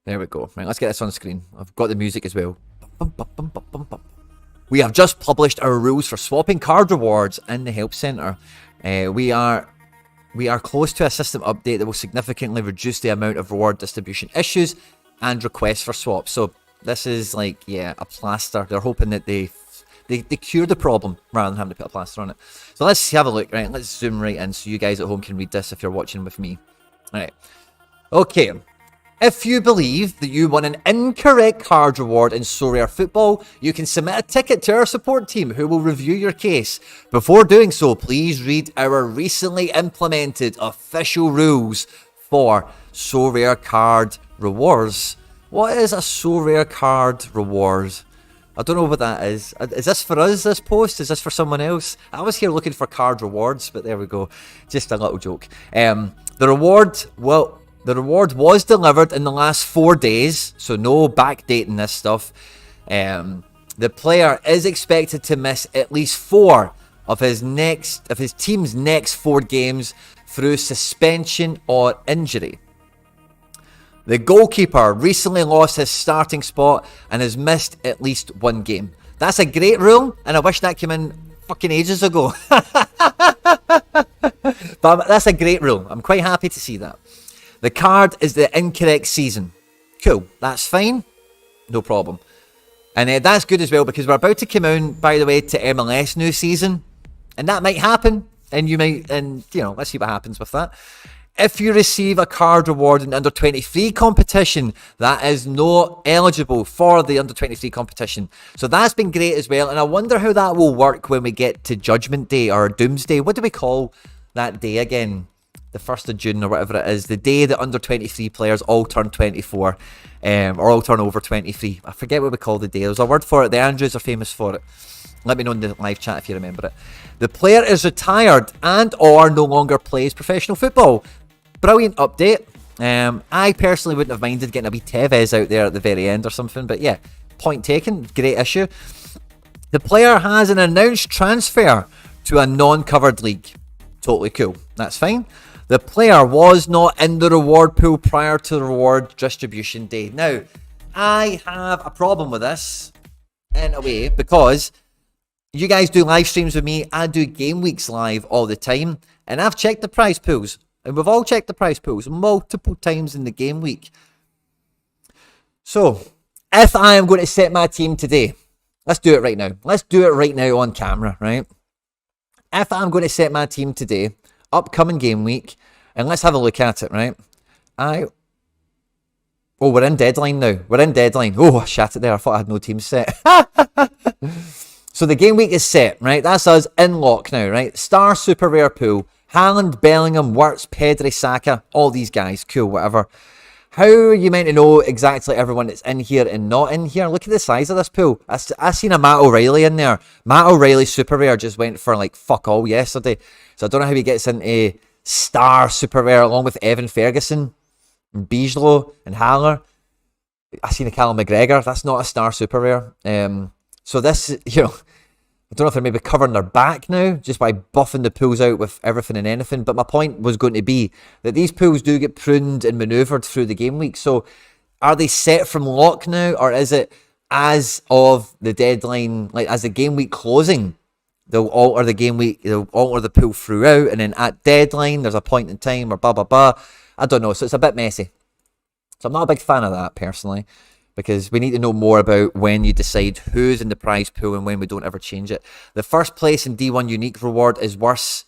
There we go. Right, let's get this on screen. I've got the music as well. We have just published our rules for swapping card rewards in the help center. We are close to a system update that will significantly reduce the amount of reward distribution issues and requests for swaps. So this is like, yeah, a plaster. They're hoping that they cure the problem rather than having to put a plaster on it. So let's have a look. Right, let's zoom right in so you guys at home can read this if you're watching with me. All right. Okay. If you believe that you won an incorrect card reward in Sorare Football, you can submit a ticket to our support team who will review your case. Before doing so, please read our recently implemented official rules for Sorare card rewards. What is a Sorare card reward? I don't know what that is. Is this for us, this post? Is this for someone else? I was here looking for card rewards, but there we go. Just a little joke. The reward was delivered in the last 4 days, so no backdating this stuff. The player is expected to miss at least 4 of his team's next 4 games through suspension or injury. The goalkeeper recently lost his starting spot and has missed at least 1 game. That's a great rule, and I wish that came in fucking ages ago. But that's a great rule. I'm quite happy to see that. The card is the incorrect season. Cool, that's fine. No problem. And that's good as well because we're about to come on, by the way, to MLS new season. And that might happen. And let's see what happens with that. If you receive a card reward in the under 23 competition, that is not eligible for the under 23 competition. So that's been great as well. And I wonder how that will work when we get to Judgment Day or Doomsday. What do we call that day again? The 1st of June or whatever it is, the day that under 23 players all turn 24, or all turn over 23. I forget what we call the day. There's a word for it. The Andrews are famous for it. Let me know in the live chat if you remember it. The player is retired and or no longer plays professional football. Brilliant update. I personally wouldn't have minded getting a wee Tevez out there at the very end or something, but yeah, point taken. Great issue. The player has an announced transfer to a non-covered league. Totally cool. That's fine. The player was not in the reward pool prior to the reward distribution day. Now, I have a problem with this in a way because you guys do live streams with me. I do game weeks live all the time, and I've checked the prize pools, and we've all checked the prize pools multiple times in the game week. So, if I am going to set my team today, let's do it right now. Let's do it right now on camera, right? If I'm going to set my team today, upcoming game week, and let's have a look at it, right? We're in deadline now. We're in deadline. Oh, I shat it there. I thought I had no team set. So the game week is set, right? That's us in lock now, right? Star super rare pool. Haaland, Bellingham, Wirtz, Pedri, Saka, all these guys. Cool, whatever. How are you meant to know exactly everyone that's in here and not in here? Look at the size of this pool. I seen a Matt O'Reilly in there. Matt O'Reilly super rare just went for like fuck all yesterday. So I don't know how he gets into star super rare along with Evan Ferguson and Bijlow and Haller. I seen a Callum McGregor. That's not a star super rare. So this, I don't know if they're maybe covering their back now just by buffing the pools out with everything and anything. But my point was going to be that these pools do get pruned and manoeuvred through the game week. So are they set from lock now, or is it as of the deadline, like as the game week closing, they'll alter the game week, they'll alter the pool throughout, and then at deadline there's a point in time or blah blah blah. I don't know. So it's a bit messy. So I'm not a big fan of that personally, because we need to know more about when you decide who's in the prize pool and when we don't ever change it. The first place in D1 unique reward is worse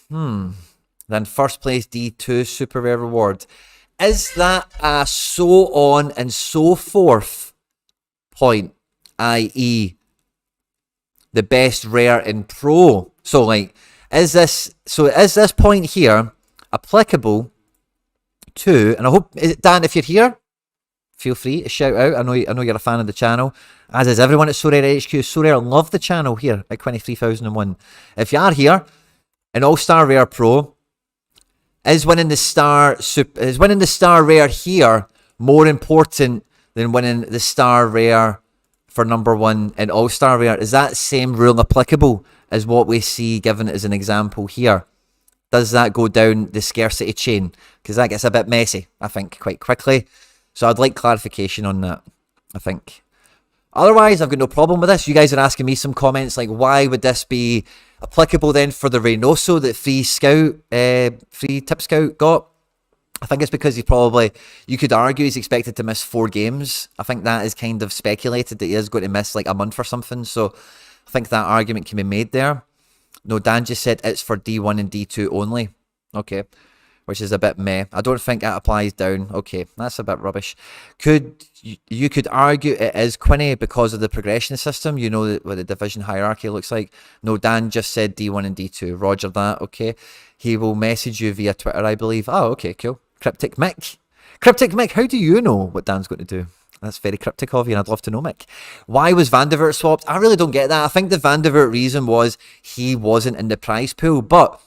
than first place D2 super rare reward. Is that a so on and so forth point, i.e. the best rare in pro? So like, is this point here applicable to, and I hope, Dan, if you're here, feel free to shout out. I know you're a fan of the channel, as is everyone at Sorare HQ. Sorare love the channel here at Quinny 3001. If you are here, an All-Star Rare Pro, is winning the Star Rare here more important than winning the Star Rare for number 1 in All-Star Rare? Is that same rule applicable as what we see given as an example here? does that go down the scarcity chain? Because that gets a bit messy, I think, quite quickly. So I'd like clarification on that, I think. Otherwise, I've got no problem with this. You guys are asking me some comments like, why would this be applicable then for the Reynoso that free tip scout got? I think it's because you could argue he's expected to miss 4 games. I think that is kind of speculated that he is going to miss like a month or something. So I think that argument can be made there. No, Dan just said it's for D1 and D2 only. Okay. Which is a bit meh. I don't think that applies down. Okay, that's a bit rubbish. You could argue it is Quinny because of the progression system. You know what the division hierarchy looks like. No, Dan just said D1 and D2. Roger that. Okay. He will message you via Twitter, I believe. Oh, okay, cool. Cryptic Mick. Cryptic Mick, how do you know what Dan's going to do? That's very cryptic of you, and I'd love to know, Mick. Why was Van der Vaart swapped? I really don't get that. I think the Van der Vaart reason was he wasn't in the prize pool. But,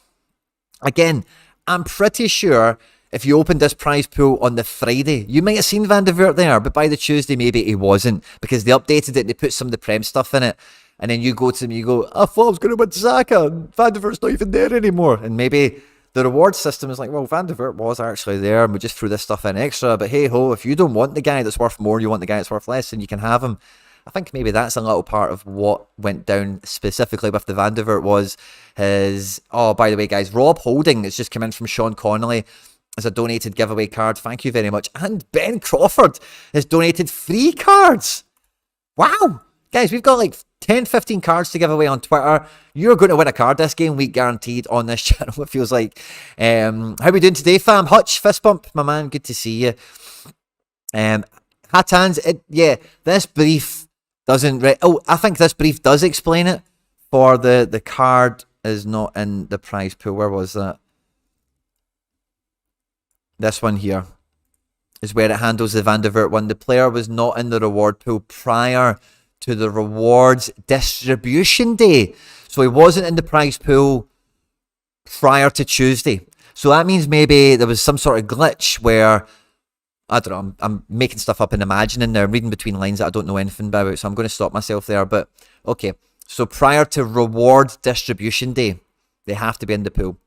again, I'm pretty sure if you opened this prize pool on the Friday, you might have seen Van der Vaart there, but by the Tuesday, maybe he wasn't, because they updated it and they put some of the Prem stuff in it. And then you go to them, you go, I thought I was going to win Saka, and Van der Vaart's not even there anymore. And maybe the reward system is like, well, Van der Vaart was actually there, and we just threw this stuff in extra. But hey ho, if you don't want the guy that's worth more, you want the guy that's worth less, then you can have him. I think maybe that's a little part of what went down specifically with the Van der Vaart was his... Oh, by the way, guys, Rob Holding has just come in from Sean Connolly as a donated giveaway card. Thank you very much. And Ben Crawford has donated 3 cards. Wow. Guys, we've got like 10, 15 cards to give away on Twitter. You're going to win a card this game week, guaranteed, on this channel, it feels like. How are we doing today, fam? Hutch, fist bump, my man. Good to see you. Hatans, this brief doesn't... I think this brief does explain it. For the card is not in the prize pool. Where was that? This one here is where it handles the Van der Vaart one. The player was not in the reward pool prior to the rewards distribution day. So he wasn't in the prize pool prior to Tuesday. So that means maybe there was some sort of glitch where... I don't know, I'm making stuff up and imagining now. I'm reading between lines that I don't know anything about, so I'm going to stop myself there. But, okay, so prior to reward distribution day, they have to be in the pool.